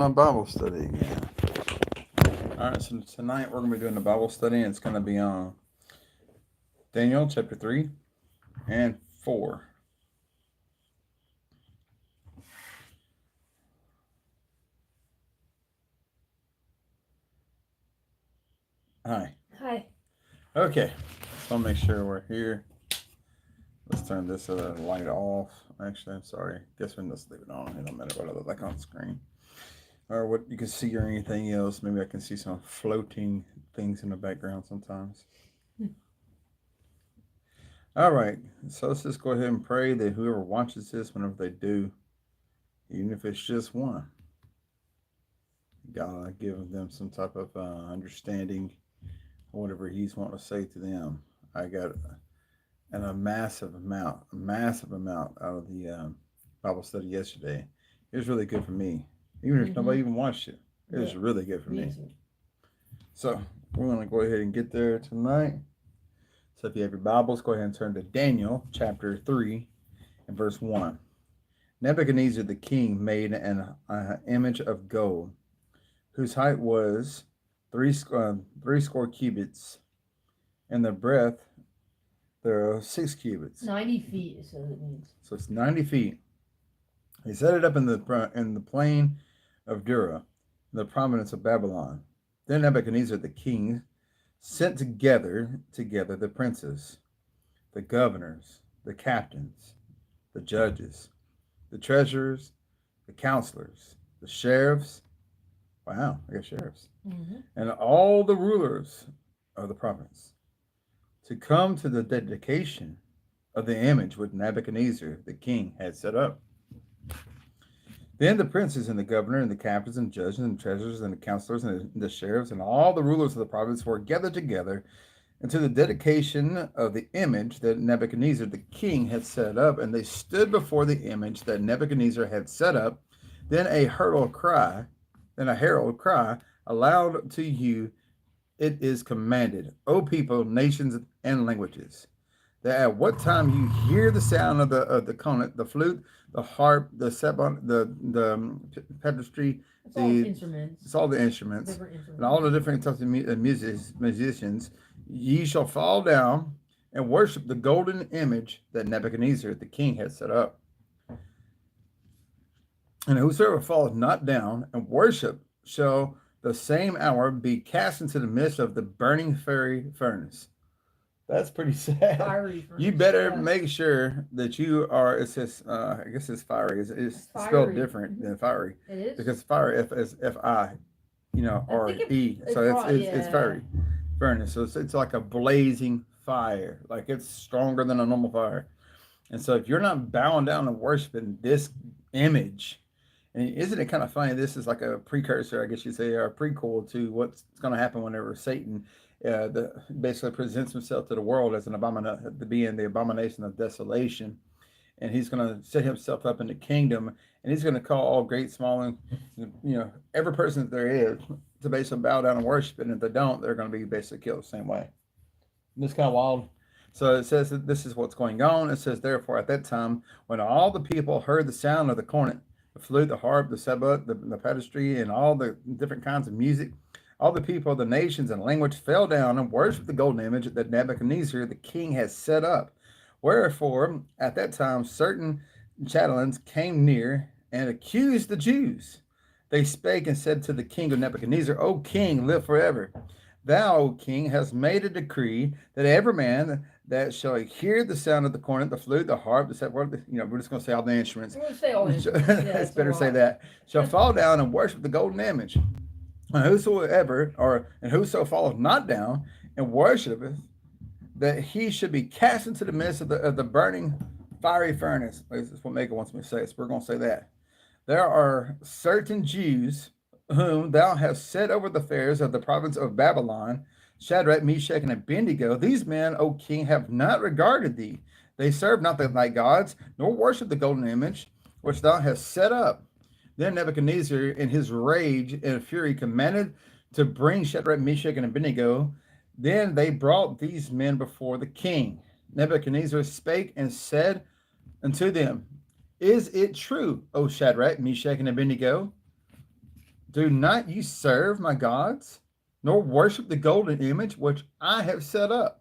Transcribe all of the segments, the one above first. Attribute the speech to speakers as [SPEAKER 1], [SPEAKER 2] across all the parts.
[SPEAKER 1] A Bible study again. All right, so tonight we're going to be doing a Bible study, and it's going to be on Daniel chapter 3 and 4. Hi.
[SPEAKER 2] Hi.
[SPEAKER 1] Okay, so I'll make sure we're here. Let's turn this light off. Actually, I'm sorry. Guess we can just leave it on. It don't matter what I look like on the screen. Or what you can see or anything else. Maybe I can see some floating things in the background sometimes. All right, so let's just go ahead and pray that whoever watches this, whenever they do, even if it's just one, God give them some type of understanding, whatever He's wanting to say to them. I got a massive amount out of the Bible study yesterday. It was really good for me, even if nobody even watched it. It was really good for me. So we're going to go ahead and get there tonight. So if you have your Bibles, go ahead and turn to Daniel chapter 3 and verse 1. Nebuchadnezzar the king made an image of gold, whose height was three score cubits, and the breadth there are 6 cubits.
[SPEAKER 2] 90 feet is what it means.
[SPEAKER 1] So it's 90 feet. He set it up in the plain of Dura, in the province of Babylon. Then Nebuchadnezzar the king sent together the princes, the governors, the captains, the judges, the treasurers, the counselors, the sheriffs. Wow, I got sheriffs. And all the rulers of the province to come to the dedication of the image which Nebuchadnezzar the king had set up. Then the princes and the governor and the captains and judges and the treasurers and the counselors and the sheriffs and all the rulers of the province were gathered together into the dedication of the image that Nebuchadnezzar the king had set up, and they stood before the image that Nebuchadnezzar had set up. Then a herald cried aloud to you, it is commanded, O people, nations, and languages, that at what time you hear the sound of the cornet, the flute, the harp, the sebon, the pederastry,
[SPEAKER 2] it's all instruments.
[SPEAKER 1] It's all the instruments, and all the different types of musicians, ye shall fall down and worship the golden image that Nebuchadnezzar the king had set up. And whosoever falleth not down and worship shall the same hour be cast into the midst of the burning fiery furnace. That's pretty sad. You better make sure that you are. It says, I guess it's fiery. It's spelled different than fiery.
[SPEAKER 2] It is
[SPEAKER 1] because fire is F-I, or E. So it's fiery furnace. So it's like a blazing fire. Like it's stronger than a normal fire. And so if you're not bowing down and worshiping this image, and isn't it kind of funny? This is like a precursor, I guess you'd say, or a prequel to what's going to happen whenever Satan basically presents himself to the world as being the abomination of desolation. And he's going to set himself up in the kingdom, and he's going to call all great, small, and every person that there is to basically bow down and worship. And if they don't, they're going to be basically killed the same way. And it's kind of wild. So it says that this is what's going on. It says, therefore, at that time, when all the people heard the sound of the cornet, the flute, the harp, the sebut, the pederastry, and all the different kinds of music, all the people of the nations and language fell down and worshipped the golden image that Nebuchadnezzar the king had set up. Wherefore, at that time, certain Chaldeans came near and accused the Jews. They spake and said to the king of Nebuchadnezzar, O king, live forever. Thou, O king, hast made a decree that every man that shall hear the sound of the cornet, the flute, the harp, the set, we're just going to say all the instruments.
[SPEAKER 2] We're going to say all instruments.
[SPEAKER 1] It's better say that. Shall fall down and worship the golden image. And whoso falleth not down and worshipeth, that he should be cast into the midst of the burning fiery furnace. That's what Micah wants me to say, so we're going to say that. There are certain Jews whom thou hast set over the affairs of the province of Babylon, Shadrach, Meshach, and Abednego. These men, O king, have not regarded thee. They serve not thy gods, nor worship the golden image which thou hast set up. Then Nebuchadnezzar, in his rage and fury, commanded to bring Shadrach, Meshach, and Abednego. Then they brought these men before the king. Nebuchadnezzar spake and said unto them, Is it true, O Shadrach, Meshach, and Abednego, do not you serve my gods, nor worship the golden image which I have set up.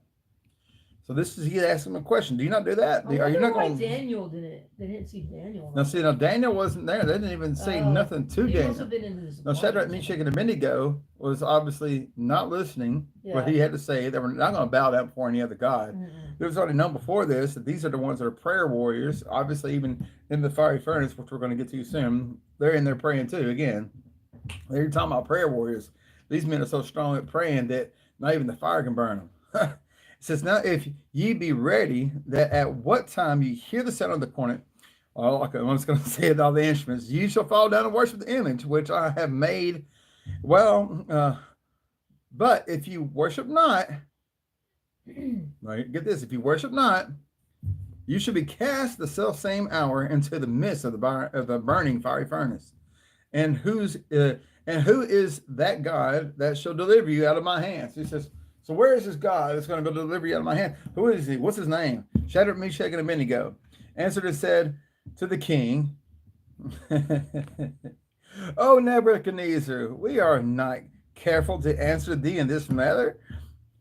[SPEAKER 1] So this is he asked him a question. Do you not do that?
[SPEAKER 2] I
[SPEAKER 1] Are you
[SPEAKER 2] wonder
[SPEAKER 1] not
[SPEAKER 2] why
[SPEAKER 1] going?
[SPEAKER 2] Daniel didn't. They didn't see Daniel.
[SPEAKER 1] Now see, now Daniel wasn't there. They didn't even say nothing to
[SPEAKER 2] he
[SPEAKER 1] Daniel.
[SPEAKER 2] must have been in his
[SPEAKER 1] Now Shadrach, Meshach, and Abednego was obviously not listening what he had to say. They were not going to bow down before any other god. It was already known before this that these are the ones that are prayer warriors. Obviously, even in the fiery furnace, which we're going to get to soon, they're in there praying too. Again, they're talking about prayer warriors. These men are so strong at praying that not even the fire can burn them. It says, now if ye be ready, that at what time you hear the sound of the cornet, well, okay, I'm just going to say it, all the instruments, you shall fall down and worship the image which I have made. Well, but if you worship not, right, get this, if you worship not, you should be cast the self same hour into the midst of the burning fiery furnace. And who is that God that shall deliver you out of my hands? He says, so where is this God that's going to deliver you out of my hand? Who is he? What's his name? Shadrach, Meshach, and Abednego answered and said to the king, O Nebuchadnezzar, we are not careful to answer thee in this matter.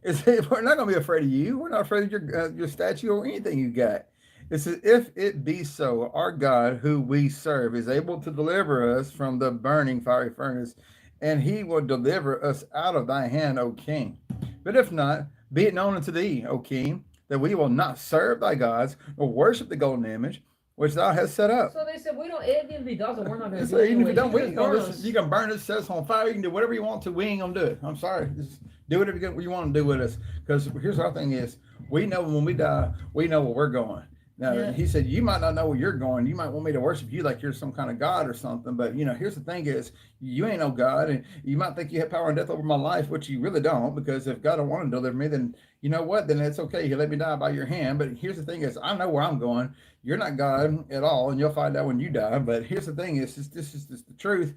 [SPEAKER 1] We're not going to be afraid of you. We're not afraid of your statue or anything you got. It says, if it be so, our God who we serve is able to deliver us from the burning fiery furnace, and he will deliver us out of thy hand, O king. But if not, be it known unto thee, O king, that we will not serve thy gods or worship the golden image which thou hast set up.
[SPEAKER 2] So they said, we don't, even if he doesn't, we're not going to
[SPEAKER 1] do it. Even if you don't, you can burn this house on fire, you can do whatever you want to, we ain't going to do it. I'm sorry. Just do whatever you want to do with us. Because here's our thing is, we know when we die, we know where we're going. Now, he said, you might not know where you're going. You might want me to worship you like you're some kind of God or something. But, here's the thing is, you ain't no God. And you might think you have power and death over my life, which you really don't. Because if God don't want to deliver me, then you know what? Then it's okay. He'll let me die by your hand. But here's the thing is, I know where I'm going. You're not God at all. And you'll find out when you die. But here's the thing is, this is the truth.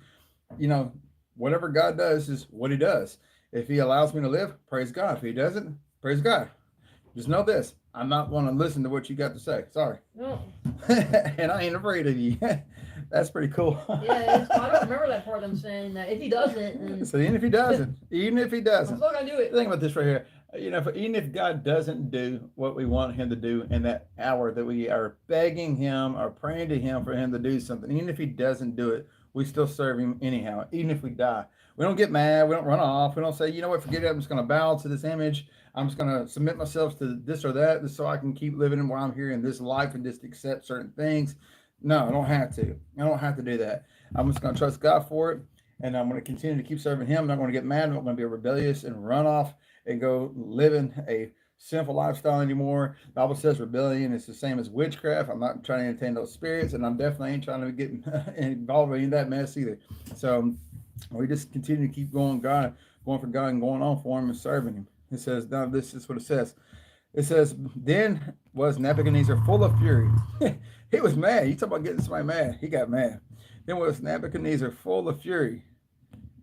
[SPEAKER 1] Whatever God does is what he does. If he allows me to live, praise God. If he doesn't, praise God. Just know this. I'm not going to listen to what you got to say. Sorry. No. And I ain't afraid of you. That's pretty cool.
[SPEAKER 2] Yeah, I don't remember that part of them saying that. If he doesn't.
[SPEAKER 1] So even if he doesn't. I'm
[SPEAKER 2] still going to do it.
[SPEAKER 1] Think about this right here. Even if God doesn't do what we want him to do in that hour that we are begging him or praying to him for him to do something, even if he doesn't do it, we still serve him anyhow, even if we die. We don't get mad. We don't run off. We don't say, you know what, forget it. I'm just going to bow to this image. I'm just going to submit myself to this or that so I can keep living while I'm here in this life and just accept certain things. No, I don't have to. I don't have to do that. I'm just going to trust God for it. And I'm going to continue to keep serving him. I'm not going to get mad. I'm not going to be rebellious and run off and go living a sinful lifestyle anymore. The Bible says rebellion is the same as witchcraft. I'm not trying to entertain those spirits, and I'm definitely ain't trying to get involved in that mess either. So we just continue to keep going for God and going on for him and serving him. It says, now this is what it says. It says, then was Nebuchadnezzar full of fury. He was mad. You talk about getting somebody mad. He got mad. Then was Nebuchadnezzar full of fury.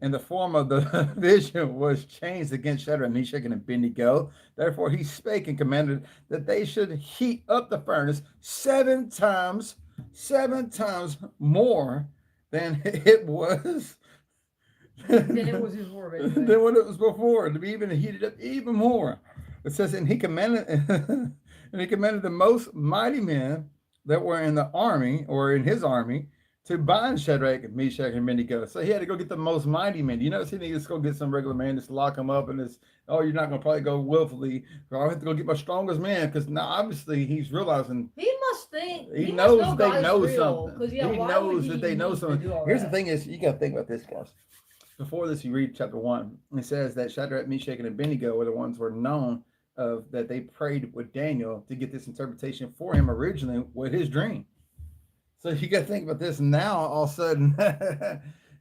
[SPEAKER 1] And the form of the vision was changed against Shadrach, Meshach, and Abednego. Therefore he spake and commanded that they should heat up the furnace 7 times more than it was.
[SPEAKER 2] Than it was before.
[SPEAKER 1] Than what it was before, to be even heated up even more. It says, and he commanded the most mighty men that were in the army or in his army to bind Shadrach, Meshach, and Abednego. So he had to go get the most mighty men. You notice he didn't just go get some regular man, just lock him up and just, oh, you're not going to probably go willfully. I have to go get my strongest man, because now obviously he's realizing
[SPEAKER 2] he must think
[SPEAKER 1] he knows they know
[SPEAKER 2] real,
[SPEAKER 1] something. He knows that they know something. Here's the thing is, you got to think about this, guys. Before this, you read chapter 1. It says that Shadrach, Meshach, and Abednego were the ones who were known of that they prayed with Daniel to get this interpretation for him originally with his dream. So you got to think about this. Now, all of a sudden,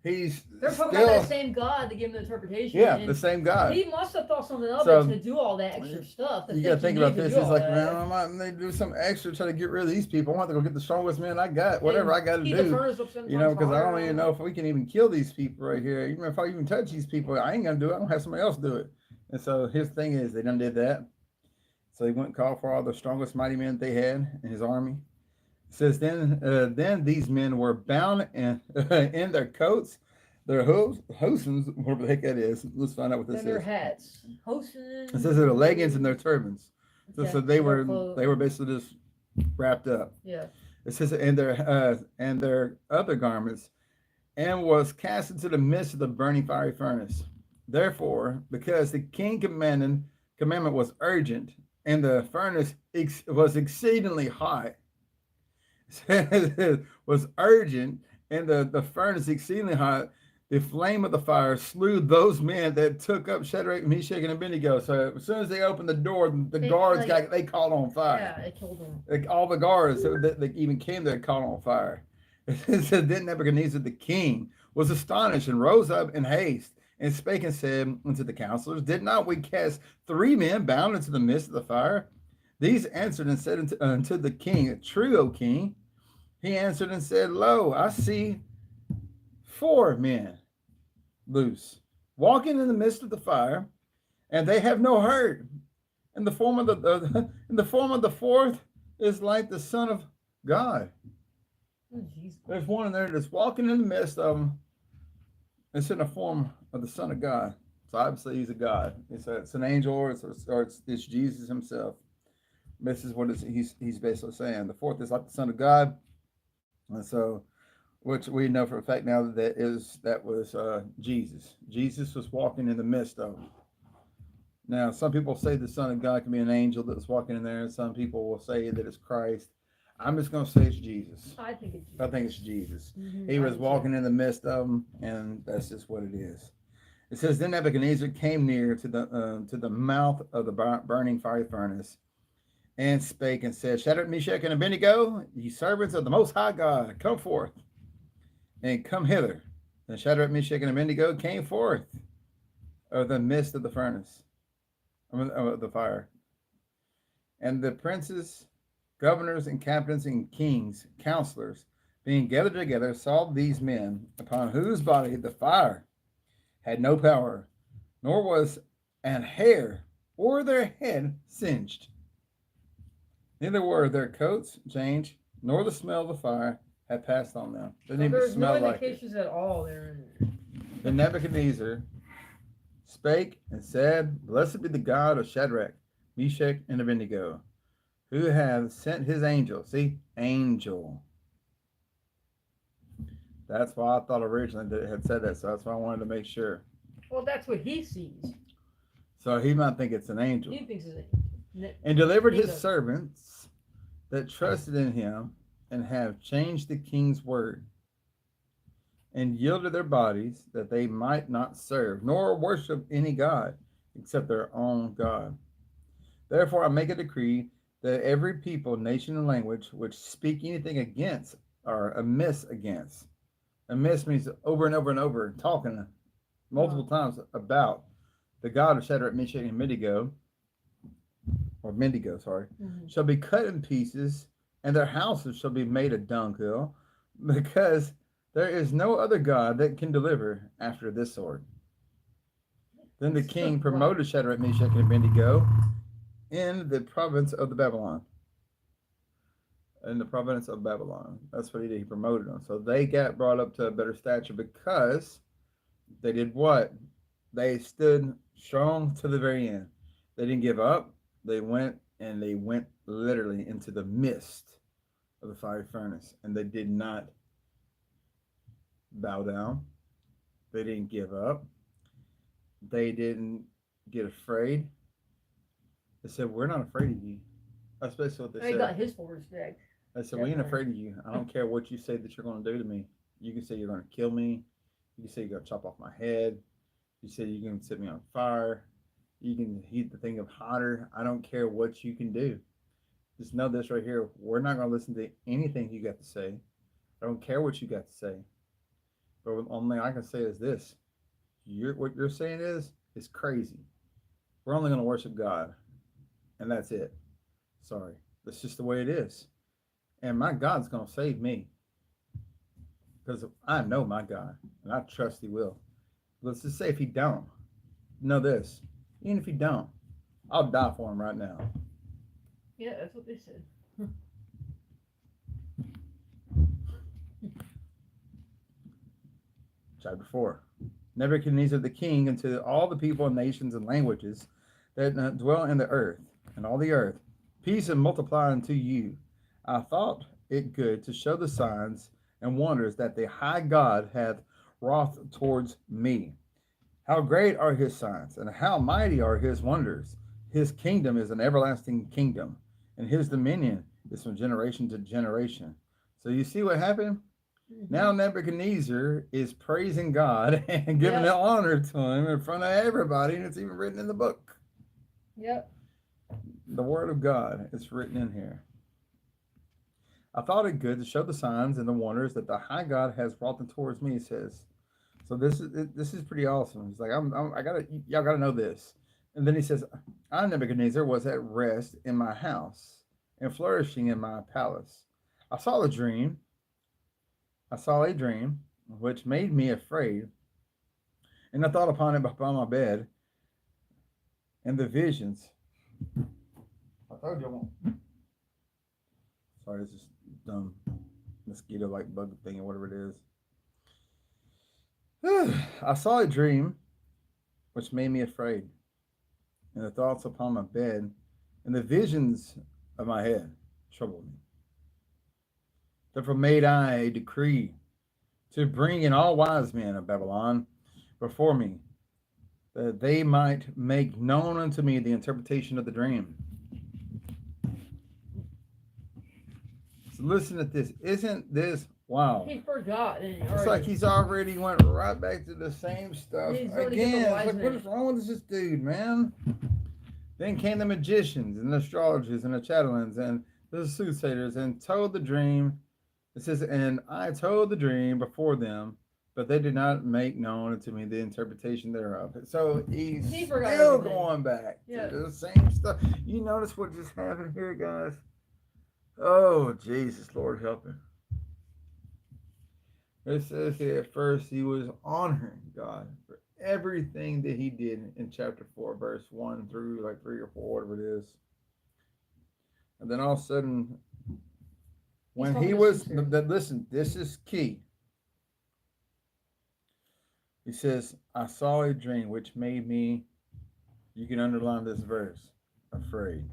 [SPEAKER 1] they're
[SPEAKER 2] talking about that same God to give him the interpretation.
[SPEAKER 1] Yeah, the same God.
[SPEAKER 2] He must have thought something of it to do all that extra stuff.
[SPEAKER 1] You got to think about this. It's like, man, I might do some extra to try to get rid of these people. I want to go get the strongest man I got, whatever I got to do. Because I don't even know if we can even kill these people right here. Even if I even touch these people, I ain't going to do it. I'm going to have somebody else do it. And so his thing is, they done did that. So he went and called for all the strongest mighty men they had in his army. It says, then these men were bound in their coats, their hosens, whatever the heck that is. Let's find out what this
[SPEAKER 2] And their
[SPEAKER 1] is.
[SPEAKER 2] hats. Hosens.
[SPEAKER 1] It says their leggings and their turbans.
[SPEAKER 2] Okay,
[SPEAKER 1] So they
[SPEAKER 2] their
[SPEAKER 1] were
[SPEAKER 2] clothes.
[SPEAKER 1] basically just wrapped up.
[SPEAKER 2] Yeah.
[SPEAKER 1] It says and their other garments, and was cast into the midst of the burning fiery furnace. Therefore, because the king commandment was urgent, and the furnace was exceedingly hot, was urgent, and the furnace exceedingly hot, the flame of the fire slew those men that took up Shadrach, Meshach, and Abednego. So as soon as they opened the door, the guards they caught on fire.
[SPEAKER 2] Yeah, they killed them.
[SPEAKER 1] Like all the guards that even came there caught on fire. It said, then Nebuchadnezzar the king was astonished and rose up in haste and spake and said unto the counselors, did not we cast 3 men bound into the midst of the fire? These answered and said unto the king, true, O king. He answered and said, lo, I see 4 men loose, walking in the midst of the fire, and they have no hurt. And the form of the 4th is like the Son of God.
[SPEAKER 2] Oh,
[SPEAKER 1] there's one in there that's walking in the midst of them. It's in the form of the Son of God. So obviously he's a God. It's an angel, or it's Jesus himself. This is what he's basically saying. The 4th is like the Son of God, and so, which we know for a fact now that was Jesus. Jesus was walking in the midst of them. Now, some people say the Son of God can be an angel that was walking in there. Some people will say that it's Christ. I'm just going to say it's Jesus.
[SPEAKER 2] I think it's Jesus.
[SPEAKER 1] Mm-hmm. He was walking in the midst of them, and that's just what it is. It says, then Nebuchadnezzar came near to the mouth of the burning fiery furnace, and spake and said, Shadrach, Meshach, and Abednego, ye servants of the Most High God, come forth, and come hither. And Shadrach, Meshach, and Abednego came forth of the midst of the furnace, of the fire. And the princes, governors, and captains, and kings, counselors, being gathered together, saw these men, upon whose body the fire had no power, nor was an hair or their head singed. Neither were their coats changed, nor the smell of the fire had passed on them. Didn't even smell like it.
[SPEAKER 2] There's no indications at all there.
[SPEAKER 1] Then Nebuchadnezzar spake and said, blessed be the God of Shadrach, Meshach, and Abednego, who hath sent his angel. See, angel. That's why I thought originally that it had said that, so that's why I wanted to make sure.
[SPEAKER 2] Well, that's what he sees.
[SPEAKER 1] So he might think it's an angel.
[SPEAKER 2] He thinks it's an angel.
[SPEAKER 1] And delivered his servants that trusted in him, and have changed the king's word, and yielded their bodies that they might not serve, nor worship any God, except their own God. Therefore I make a decree that every people, nation, and language which speak anything against or amiss against. Amiss means over and over and over, talking multiple times about the God of Shadrach, Meshach, and Abednego, shall be cut in pieces, and their houses shall be made a dunghill, because there is no other God that can deliver after this sort. Then the king promoted Shadrach, Meshach, and Abednego in the province of Babylon. In the province of Babylon. That's what he did. He promoted them. So they got brought up to a better stature because they did what? They stood strong to the very end. They didn't give up. They went literally into the midst of the fiery furnace, and they did not bow down. They didn't give up. They didn't get afraid. They said, we're not afraid of you. That's basically what they said.
[SPEAKER 2] He got his force back.
[SPEAKER 1] They said, we ain't afraid of you. I don't care what you say that you're going to do to me. You can say you're going to kill me. You can say you're going to chop off my head. You say you're going to set me on fire. You can heat the thing up hotter. I don't care what you can do. Just know this right here. We're not going to listen to anything you got to say. I don't care what you got to say. But the only thing I can say is this. What you're saying is crazy. We're only going to worship God. And that's it. Sorry. That's just the way it is. And my God's going to save me. Because I know my God. And I trust he will. Let's just say if he don't. Know this. Even if he don't, I'll die for him right now.
[SPEAKER 2] Yeah, that's what they said.
[SPEAKER 1] Chapter 4. Nebuchadnezzar the king, and to all the people and nations and languages that dwell in the earth, and all the earth, peace and multiply unto you. I thought it good to show the signs and wonders that the high God hath wrought towards me. How great are his signs, and how mighty are his wonders. His kingdom is an everlasting kingdom, and his dominion is from generation to generation. So you see what happened? Now Nebuchadnezzar is praising God and giving the honor to him in front of everybody, and it's even written in the book.
[SPEAKER 2] Yep.
[SPEAKER 1] The word of God is written in here. I thought it good to show the signs and the wonders that the high God has brought them towards me, he says. So this is pretty awesome. He's like, y'all gotta know this. And then he says, I, Nebuchadnezzar, was at rest in my house and flourishing in my palace. I saw a dream, which made me afraid, and I thought upon it upon my bed, and the visions. I told you. Sorry, it's just dumb mosquito like bug thing or whatever it is. I saw a dream, which made me afraid, and the thoughts upon my bed, and the visions of my head troubled me. Therefore made I a decree to bring in all wise men of Babylon before me, that they might make known unto me the interpretation of the dream. So listen at this. Isn't this wow?
[SPEAKER 2] He forgot.
[SPEAKER 1] It's like he's already went right back to the same stuff again. It's like, what is wrong with this dude, man? Then came the magicians and the astrologers and the chatelains and the soothsayers and told the dream. It says, and I told the dream before them, but they did not make known unto me the interpretation thereof. So he's still going back to the same stuff. You notice what just happened here, guys? Oh, Jesus, Lord help him. It says here at first he was honoring God for everything that he did in chapter 4, verse 1 through like 3 or 4, whatever it is. And then all of a sudden, when he was, listen, this is key. He says, I saw a dream which made me, you can underline this verse, afraid.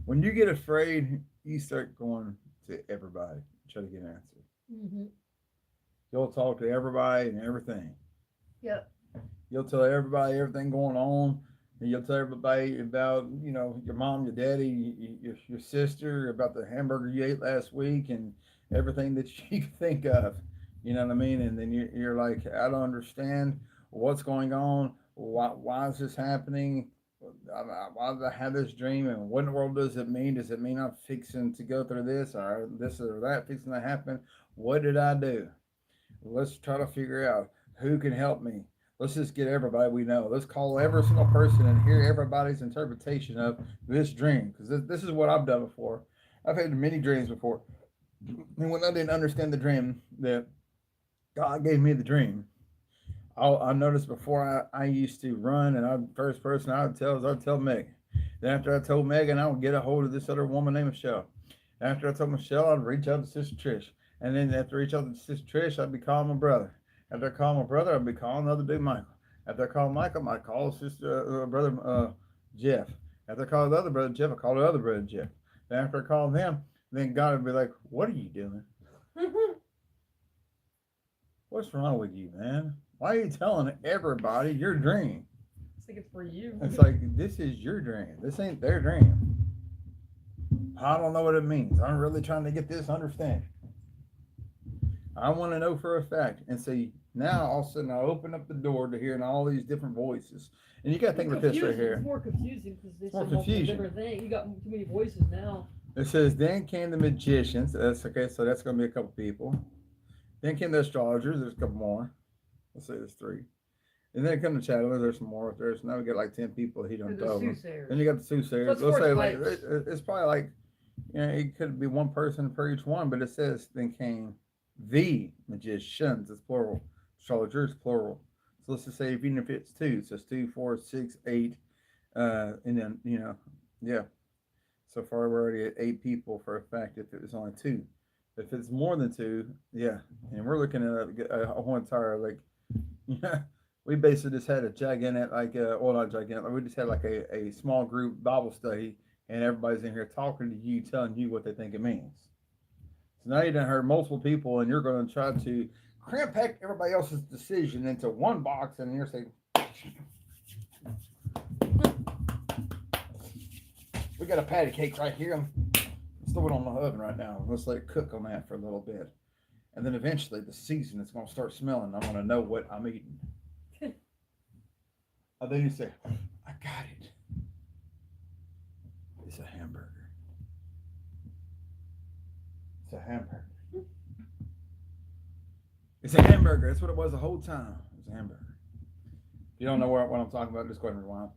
[SPEAKER 1] When you get afraid, you start going to everybody, try to get an answer. Mm-hmm. You'll talk to everybody and everything.
[SPEAKER 2] Yep.
[SPEAKER 1] You'll tell everybody everything going on. And you'll tell everybody about, you know, your mom, your daddy, your sister, about the hamburger you ate last week and everything that you can think of. You know what I mean? And then you're like, I don't understand what's going on. Why is this happening? Why did I have this dream? And what in the world does it mean? Does it mean I'm fixing to go through this or that fixing to happen? What did I do? Let's try to figure out who can help me. Let's just get everybody we know. Let's call every single person and hear everybody's interpretation of this dream. Because this is what I've done before. I've had many dreams before. And when I didn't understand the dream, that God gave me the dream, I noticed before I used to run, and first person I would tell Megan. Then after I told Megan, I would get a hold of this other woman named Michelle. After I told Michelle, I'd reach out to Sister Trish. And then after I reach out to Sister Trish, I'd be calling my brother. After I call my brother, I'd be calling the other dude, Michael. After I call Michael, I'd call brother Jeff. After I call the other brother Jeff, I call the other brother Jeff. Then after I call them, then God would be like, what are you doing? What's wrong with you, man? Why are you telling everybody your dream?
[SPEAKER 2] It's like it's for you.
[SPEAKER 1] It's like, this is your dream. This ain't their dream. I don't know what it means. I'm really trying to get this understanding. I want to know for a fact. And see, now all of a sudden I open up the door to hearing all these different voices. And you got to think about this right here.
[SPEAKER 2] It's more confusing because they say multiple different things. You got too many voices now.
[SPEAKER 1] It says, then came the magicians. That's okay, so that's going to be a couple people. Then came the astrologers. There's a couple more. Let's say there's 3. And then come the chatelains. There's some more. Now we got like 10 people. He don't tell them. Then you got the soothsayers. Let's say like it's probably like, you know, it could be one person per each one, but it says then came the magicians. It's plural. Astrologers plural. So let's just say even if it's 2, so it's 2, 4, 6, 8, and then yeah. So far we're already at 8 people for a fact if it was only 2. If it's more than two, yeah, and we're looking at a whole entire like, yeah, we basically just had a gigantic like, well not gigantic, like we just had like a small group Bible study, and everybody's in here talking to you, telling you what they think it means. So now you done heard multiple people, and you're going to try to cram pack everybody else's decision into one box, and you're saying, we got a patty cake right here. Let's throw it on the oven right now. Let's let it cook on that for a little bit. And then eventually the season is going to start smelling. I'm going to know what I'm eating. And then you say, I got it. It's a hamburger. It's a hamburger. It's a hamburger. That's what it was the whole time. It was a hamburger. If you don't know what I'm talking about, just go ahead and rewind.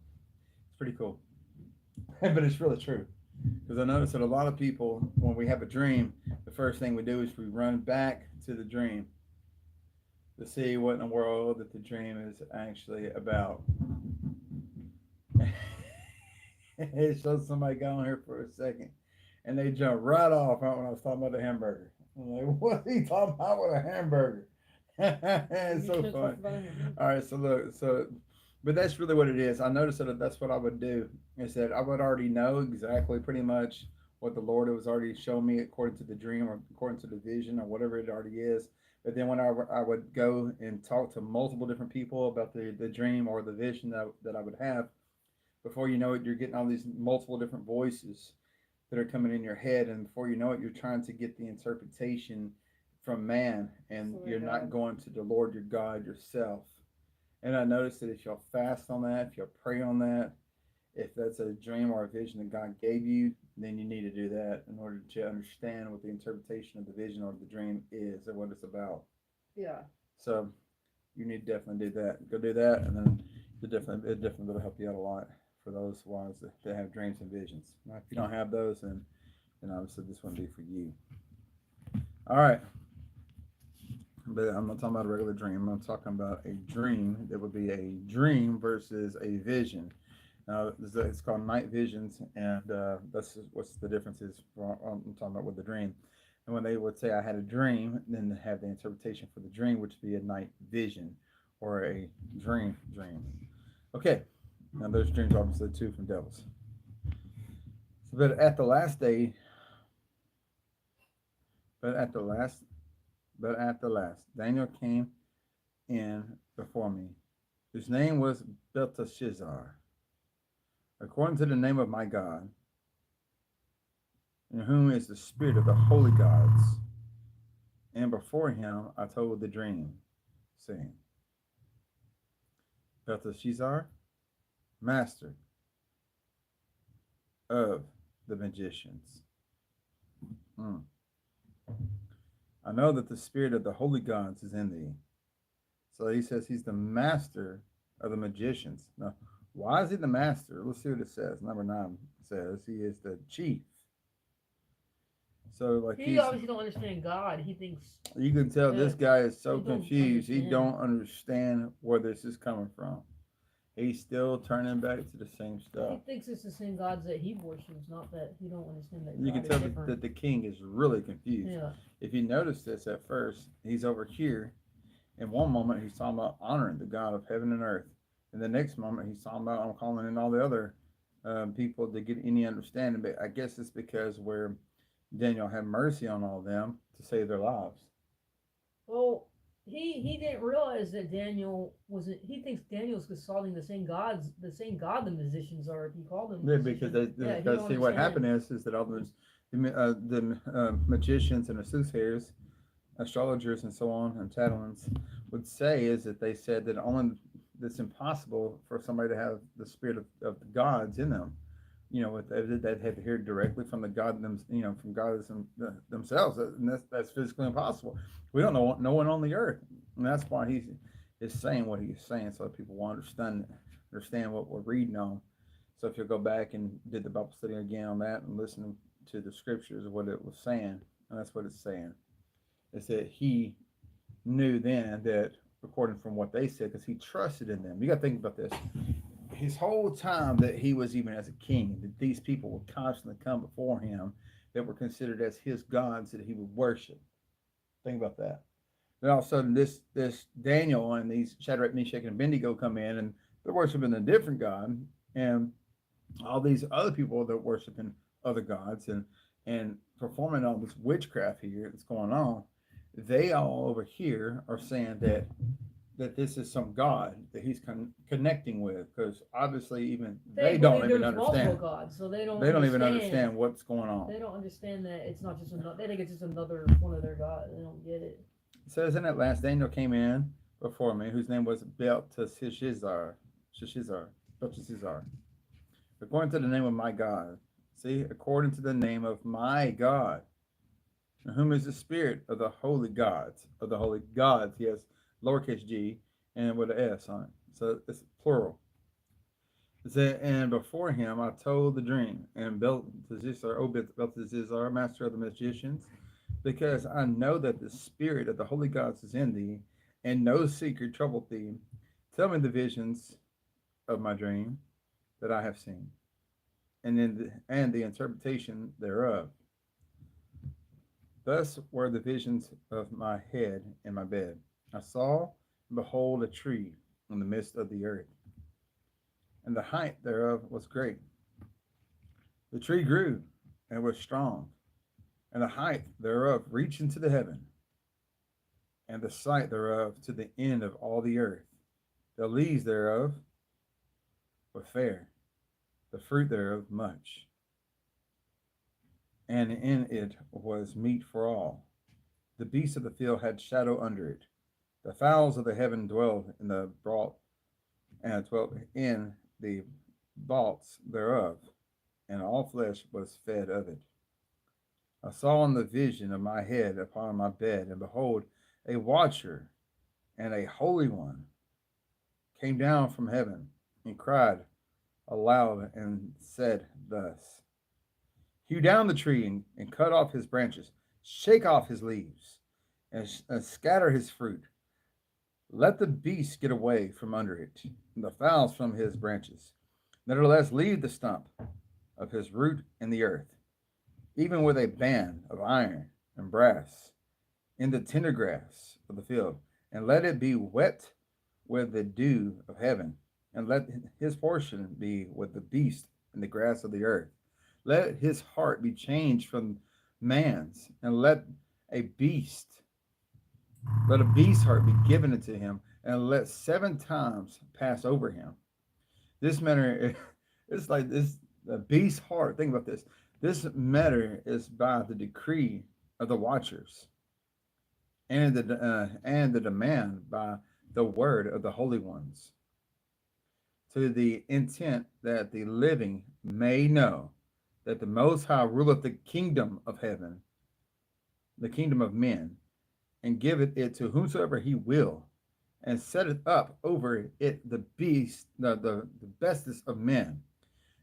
[SPEAKER 1] It's pretty cool. But it's really true. Because I notice that a lot of people, when we have a dream, the first thing we do is we run back to the dream to see what in the world that the dream is actually about. It shows somebody go on here for a second, and they jump right off when I was talking about the hamburger. I'm like, what are you talking about with a hamburger? It's so fun. All right, so look, but that's really what it is. I noticed that that's what I would do. Is that I would already know exactly pretty much what the Lord was already showing me according to the dream or according to the vision or whatever it already is. But then when I would go and talk to multiple different people about the dream or the vision that I would have, before you know it, you're getting all these multiple different voices that are coming in your head, and before you know it, you're trying to get the interpretation from man, and you're not going to the Lord your God yourself. And I noticed that if you'll fast on that, if you'll pray on that, if that's a dream or a vision that God gave you, then you need to do that in order to understand what the interpretation of the vision or the dream is and what it's about.
[SPEAKER 2] Yeah.
[SPEAKER 1] So you need to definitely do that. Go do that, and then it definitely will help you out a lot for those ones that have dreams and visions. Now, if you don't have those, then obviously this wouldn't be for you. All right. But I'm not talking about a regular dream. I'm talking about a dream that would be a dream versus a vision. It's called night visions, and that's what's the difference is. I'm talking about with the dream. And when they would say I had a dream, then they have the interpretation for the dream, which would be a night vision or a dream. Okay. Now those dreams obviously too from devils. So, but at the last, Daniel came in before me, whose name was Belteshazzar, according to the name of my God, in whom is the spirit of the holy gods. And before him I told the dream, saying, Belteshazzar, master of the magicians. I know that the spirit of the holy gods is in thee. So he says he's the master of the magicians. Now, why is he the master? Let's see what it says. Number 9 says he is the chief. So like
[SPEAKER 2] he obviously don't understand God. He thinks
[SPEAKER 1] you can tell this guy is so confused. He don't understand where this is coming from. He's still turning back to the same stuff.
[SPEAKER 2] He thinks it's the same gods that he worships, not that he don't understand that.
[SPEAKER 1] You can tell that the king is really confused.
[SPEAKER 2] Yeah.
[SPEAKER 1] If you notice this at first, he's over here. In one moment, he's talking about honoring the God of heaven and earth. In the next moment, he's talking about I'm calling in all the other people to get any understanding. But I guess it's because where Daniel had mercy on all of them to save their lives.
[SPEAKER 2] Well, he didn't realize that Daniel wasn't. He thinks Daniel's consulting the same God the musicians are. If you call them.
[SPEAKER 1] Yeah, because see what happened is that all the magicians and soothsayers, astrologers, and so on, and Chatelains would say is that they said that only it's impossible for somebody to have the spirit of the gods in them. That had to hear directly from the God from God themselves. And that's physically impossible. We don't know no one on the earth, and that's why he is saying what he's saying, so that people will understand what we're reading on. So if you'll go back and did the Bible study again on that and listen to the scriptures of what it was saying, and that's what it's saying. It's that he knew then that, according from what they said, because he trusted in them. You got to think about this. His whole time that he was even as a king, that these people would constantly come before him that were considered as his gods that he would worship. Think about that. Then all of a sudden, this Daniel and these Shadrach, Meshach, and Abednego come in, and they're worshiping a different god, and all these other people that are worshiping other gods and performing all this witchcraft here that's going on. They all over here are saying that this is some god that he's connecting with, because obviously even they don't even understand.
[SPEAKER 2] Gods, so they
[SPEAKER 1] don't even understand what's going on.
[SPEAKER 2] They don't understand that it's not just another. They think it's just another one of their gods. They don't get it.
[SPEAKER 1] It says, in at last Daniel came in before me, whose name was Belteshazzar, according to the name of my God. See, according to the name of my God, in whom is the spirit of the holy gods, He has lowercase g and with an S on it. So it's plural. It said, and before him I told the dream, and Belteshazzar, master of the magicians, because I know that the spirit of the holy gods is in thee, and no secret troubled thee. Tell me the visions of my dream that I have seen, and the interpretation thereof. Thus were the visions of my head in my bed. I saw, and behold, a tree in the midst of the earth, and the height thereof was great. The tree grew and was strong, and the height thereof reached into the heaven, and the sight thereof to the end of all the earth. The leaves thereof were fair, the fruit thereof much, and in it was meat for all. The beasts of the field had shadow under it. The fowls of the heaven dwelled in the vaults thereof, and all flesh was fed of it. I saw in the vision of my head upon my bed, and behold, a watcher and a holy one came down from heaven, and cried aloud, and said thus: Hew down the tree, and cut off his branches, shake off his leaves, and scatter his fruit. Let the beasts get away from under it, and the fowls from his branches. Nevertheless, leave the stump of his root in the earth, even with a band of iron and brass, in the tender grass of the field, and let it be wet with the dew of heaven, and let his portion be with the beast in the grass of the earth. Let his heart be changed from man's, and let a beast's heart be given unto him, and let 7 times pass over him. This matter, it's like this, the beast's heart. Think about this. This matter is by the decree of the watchers, and the demand by the word of the holy ones, to the intent that the living may know that the Most High ruleth the kingdom of heaven, the kingdom of men, and giveth it to whomsoever he will, and setteth up over it the beast, the bestest of men.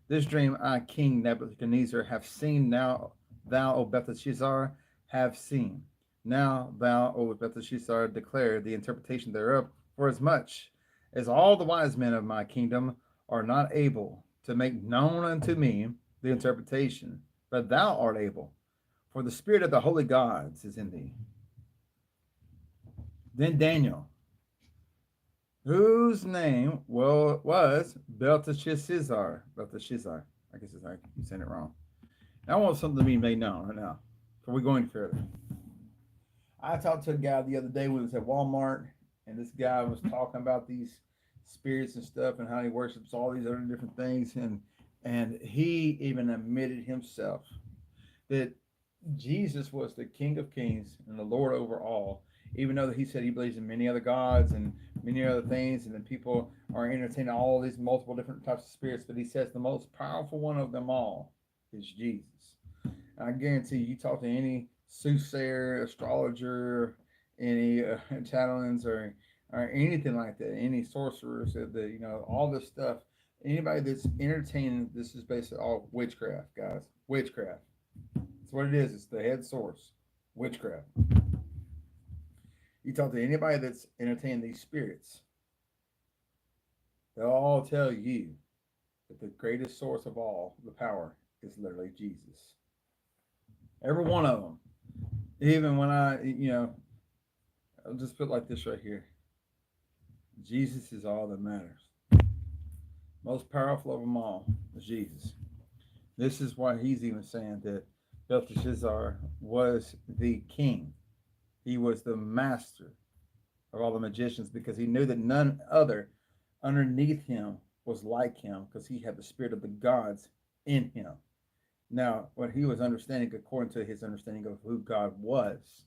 [SPEAKER 1] This dream I, King Nebuchadnezzar, have seen. Now thou, O Belteshazzar, have seen. Now thou, O Belteshazzar, declare the interpretation thereof, for as much as all the wise men of my kingdom are not able to make known unto me the interpretation, but thou art able, for the spirit of the holy gods is in thee. Then Daniel, whose name was Belteshazzar, I guess I'm saying it wrong. Now I want something to be made known right now, before we go any further. I talked to a guy the other day when he was at Walmart, and this guy was talking about these spirits and stuff and how he worships all these other different things, and he even admitted himself that Jesus was the King of Kings and the Lord over all, even though he said he believes in many other gods and many other things, and then people are entertaining all these multiple different types of spirits, but he says the most powerful one of them all is Jesus. And I guarantee you talk to any soothsayer, astrologer, any Italians or anything like that, any sorcerers, all this stuff, anybody that's entertaining, this is basically all witchcraft, guys. Witchcraft. That's what it is. It's the head source. Witchcraft. You talk to anybody that's entertaining these spirits, they'll all tell you that the greatest source of all the power is literally Jesus. Every one of them. Even when I'll just put it like this right here. Jesus is all that matters. Most powerful of them all is Jesus. This is why he's even saying that Belteshazzar was the king. He was the master of all the magicians because he knew that none other underneath him was like him because he had the spirit of the gods in him. Now, what he was understanding, according to his understanding of who God was,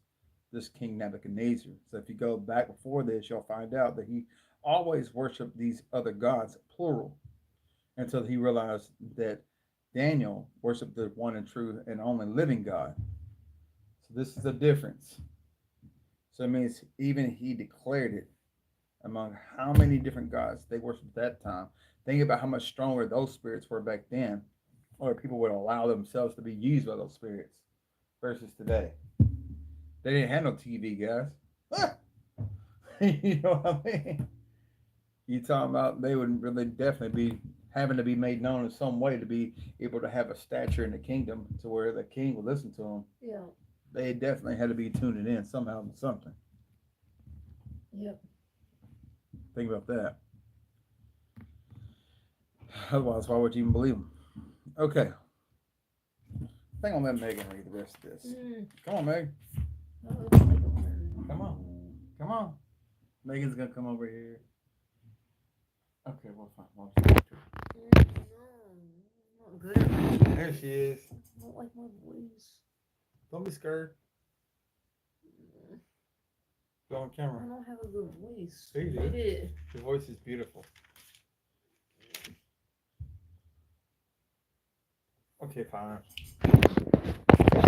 [SPEAKER 1] this King Nebuchadnezzar. So if you go back before this, you'll find out that he always worshiped these other gods, plural, until he realized that Daniel worshiped the one and true and only living God. So this is the difference. So it means even he declared it among how many different gods they worshiped at that time. Think about how much stronger those spirits were back then, or people would allow themselves to be used by those spirits versus today. They didn't have no TV, guys. You know what I mean? You talking about they would really definitely be having to be made known in some way to be able to have a stature in the kingdom to where the king would listen to them.
[SPEAKER 2] Yeah.
[SPEAKER 1] They definitely had to be tuning in somehow to something.
[SPEAKER 2] Yep.
[SPEAKER 1] Think about that. Otherwise, why would you even believe them? Okay. I think I'll let Megan read the rest of this. Come on, Meg. Come on. Come on. Megan's going to come over here. Okay, well, fine. Well,
[SPEAKER 2] not good at my
[SPEAKER 1] there she is.
[SPEAKER 2] I don't like my voice.
[SPEAKER 1] Don't be scared. Go on camera.
[SPEAKER 2] I don't have a good voice.
[SPEAKER 1] There you do. Your voice is beautiful. Okay, fine.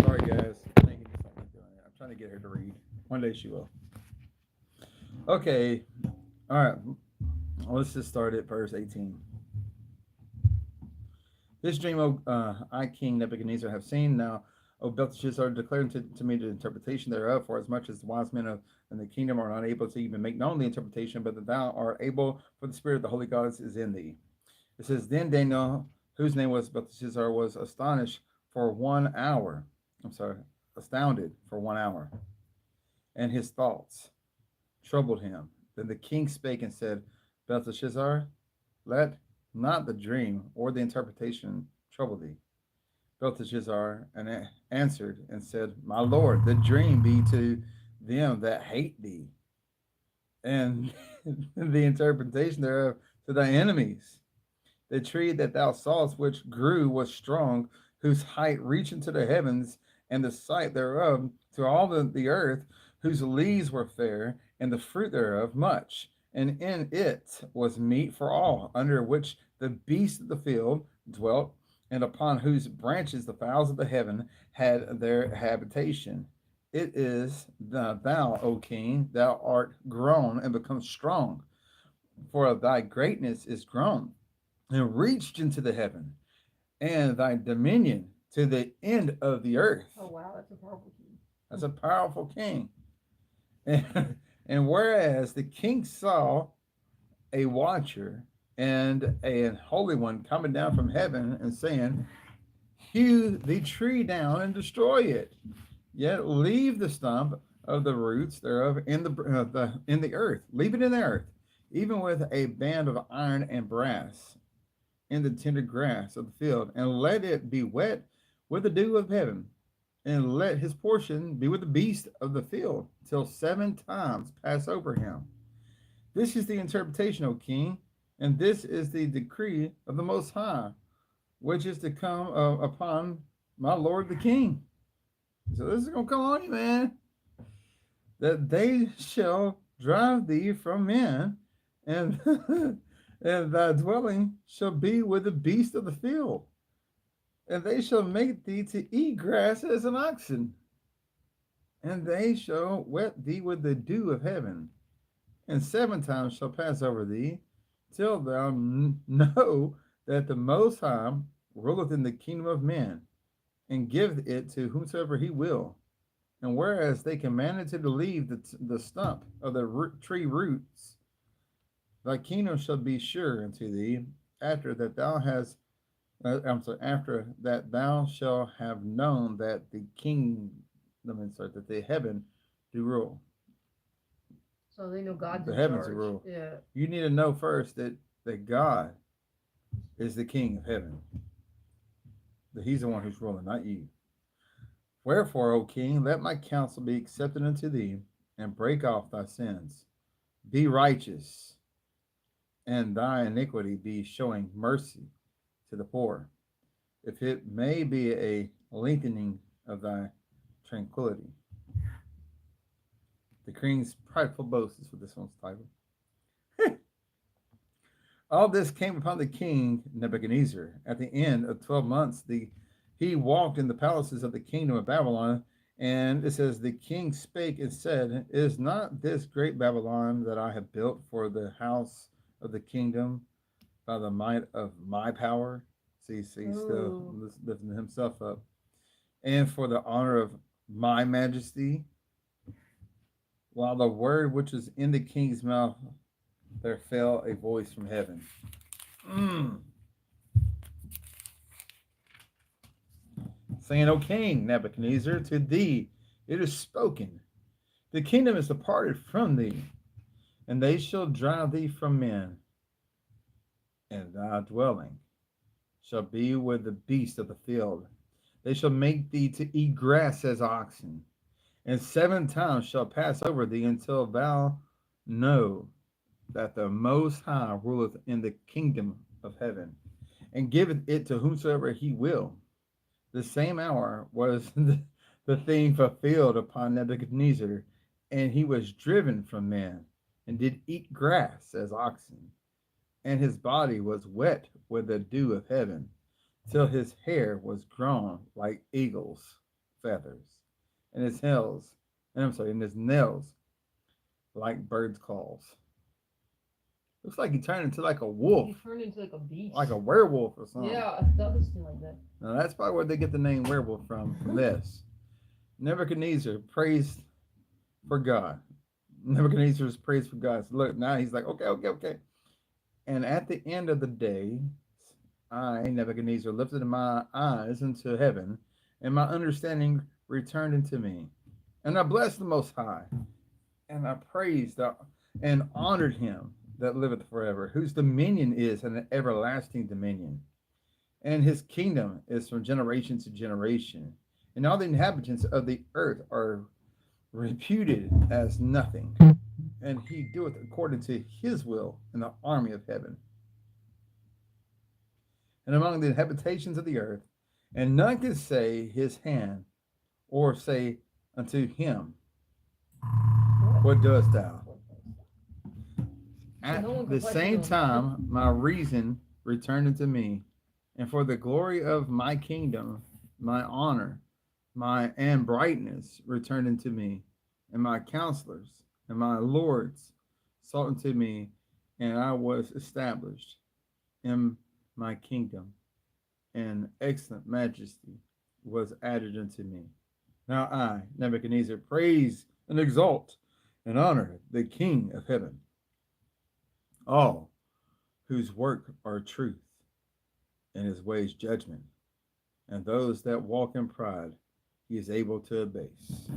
[SPEAKER 1] Sorry, guys. I'm trying to get her to read. One day she will. Okay. All right. Let's just start at verse 18. This dream, I, King Nebuchadnezzar, have seen. Now, O Belteshazzar, declare to me the interpretation thereof, for as much as the wise men in the kingdom are not able to even make known the interpretation, but that thou art able, for the spirit of the holy gods is in thee. It says, then Daniel, whose name was Belteshazzar, was astounded for 1 hour, and his thoughts troubled him. Then the king spake and said, Belteshazzar, let not the dream or the interpretation trouble thee. Belteshazzar answered and said, my lord, the dream be to them that hate thee, and the interpretation thereof to thy enemies. The tree that thou sawest, which grew, was strong, whose height reached into the heavens, and the sight thereof to all the earth, whose leaves were fair, and the fruit thereof much. And in it was meat for all, under which the beasts of the field dwelt, and upon whose branches the fowls of the heaven had their habitation. It is thou, O king, thou art grown and become strong, for thy greatness is grown and reached into the heaven, and thy dominion to the end of the earth.
[SPEAKER 2] Oh, wow, that's a powerful king.
[SPEAKER 1] That's a powerful king. And whereas the king saw a watcher and a holy one coming down from heaven and saying, hew the tree down and destroy it, yet leave the stump of the roots thereof in the earth. Leave it in the earth, even with a band of iron and brass in the tender grass of the field, and let it be wet with the dew of heaven, and let his portion be with the beast of the field, till 7 times pass over him. This is the interpretation, O king, and this is the decree of the Most High, which is to come upon my lord the king. So this is going to come on you, man. That they shall drive thee from men, and and thy dwelling shall be with the beast of the field, and they shall make thee to eat grass as an oxen, and they shall wet thee with the dew of heaven, and 7 times shall pass over thee, till thou know that the Most High ruleth in the kingdom of men, and giveth it to whomsoever he will. And whereas they commanded to leave the stump of the tree roots, thy kingdom shall be sure unto thee, after that thou hast I'm sorry, after that thou shalt have known that the kingdom, insert, that the heaven do rule.
[SPEAKER 2] So they know God's
[SPEAKER 1] The
[SPEAKER 2] in
[SPEAKER 1] heavens do
[SPEAKER 2] charge.
[SPEAKER 1] rule.
[SPEAKER 2] Yeah.
[SPEAKER 1] You need to know first that God is the king of heaven. That he's the one who's ruling, not you. Wherefore, O king, let my counsel be accepted unto thee, and break off thy sins. Be righteous, and thy iniquity be showing mercy to the poor, if it may be a lengthening of thy tranquility. The king's prideful boast is what this one's titled. All this came upon the king Nebuchadnezzar. At the end of 12 months, he walked in the palaces of the kingdom of Babylon, and it says, the king spake and said, is not this great Babylon that I have built for the house of the kingdom by the might of my power? See, still lifting himself up. And for the honor of my majesty. While the word which was in the king's mouth, there fell a voice from heaven. Saying, O king Nebuchadnezzar, to thee it is spoken, the kingdom is departed from thee, and they shall drive thee from men, and thy dwelling shall be with the beasts of the field. They shall make thee to eat grass as oxen, and 7 times shall pass over thee until thou know that the Most High ruleth in the kingdom of heaven, and giveth it to whomsoever he will. The same hour was the thing fulfilled upon Nebuchadnezzar, and he was driven from men, and did eat grass as oxen, and his body was wet with the dew of heaven, till his hair was grown like eagle's feathers, and his and his nails like birds' claws. Looks like he turned into like a wolf.
[SPEAKER 2] He turned into like a beast.
[SPEAKER 1] Like a werewolf or something.
[SPEAKER 2] Yeah, that was like that.
[SPEAKER 1] Now that's probably where they get the name werewolf from this. Nebuchadnezzar praised for God. Nebuchadnezzar's praised for God. So look, now he's like, okay. And at the end of the day, I, Nebuchadnezzar, lifted my eyes into heaven, and my understanding returned into me. And I blessed the Most High, and I praised and honored him that liveth forever, whose dominion is an everlasting dominion, and his kingdom is from generation to generation. And all the inhabitants of the earth are reputed as nothing, and he doeth according to his will in the army of heaven and among the habitations of the earth, and none can say his hand, or say unto him, what doest thou? At the same time, my reason returned unto me, and for the glory of my kingdom, my honor, and brightness returned unto me, and my counselors and my lords sought unto me, and I was established in my kingdom, and excellent majesty was added unto me. Now I, Nebuchadnezzar, praise and exalt and honor the King of heaven, all whose work are truth, and his ways judgment, and those that walk in pride he is able to abase.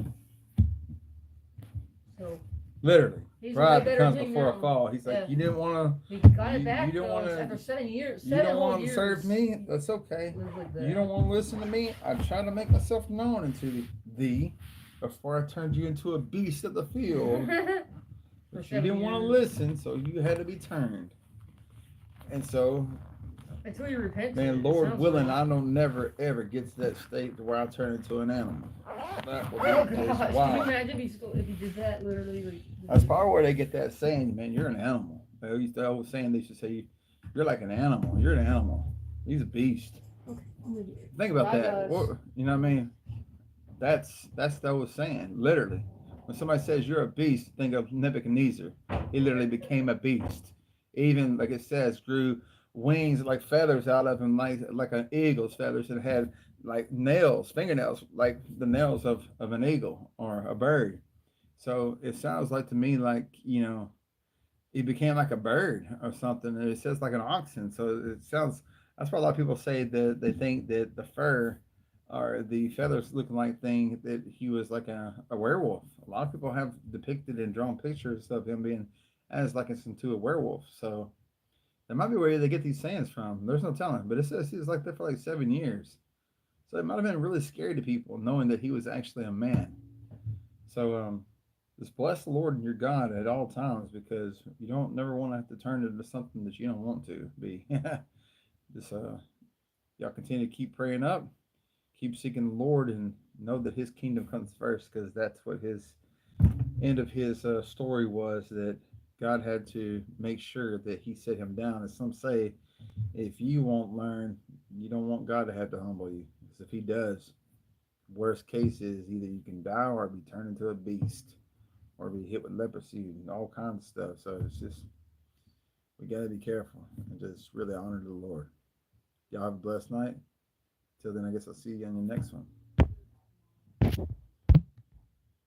[SPEAKER 2] So
[SPEAKER 1] literally, pride comes before a fall. He's like, you didn't want
[SPEAKER 2] to. He got it back. You don't want to. After 7 years,
[SPEAKER 1] you don't want to serve me. That's okay. Like that. You don't want to listen to me. I try to make myself known unto thee before I turned you into a beast of the field. But you didn't want to listen, so you had to be turned. And so,
[SPEAKER 2] until you repent,
[SPEAKER 1] man, Lord willing, I don't never ever get to that state to where I turn into an animal. That would be
[SPEAKER 2] gosh, wow. Can you imagine if you did that literally? Like,
[SPEAKER 1] that's probably where they get that saying, man, you're an animal. They used to always saying, they should say, you're like an animal. You're an animal. He's a beast. Okay. Think about that. You know what I mean? That's what I was saying, literally. When somebody says you're a beast, think of Nebuchadnezzar. He literally became a beast. Even, like it says, grew wings like feathers out of him, like an eagle's feathers, and had like nails, fingernails, like the nails of an eagle or a bird. So it sounds like to me like, you know, he became like a bird or something. And it says like an oxen. So it sounds That's why a lot of people say that they think that the fur or the feathers looking like thing that he was like a werewolf. A lot of people have depicted and drawn pictures of him being as like it's into a werewolf. So that might be where they get these sayings from. There's no telling, but it says he was like that for like 7 years. So it might have been really scary to people knowing that he was actually a man. So just bless the Lord and your God at all times because you don't never want to have to turn it into something that you don't want to be. Just y'all continue to keep praying up, keep seeking the Lord, and know that His kingdom comes first because that's what His end of His story was. That God had to make sure that He set him down. As some say, if you won't learn, you don't want God to have to humble you. Because if He does, worst case is either you can die or be turned into a beast or be hit with leprosy and all kinds of stuff. So it's just, we got to be careful and just really honor the Lord. Y'all have a blessed night. Till then, I guess I'll see you on the next one.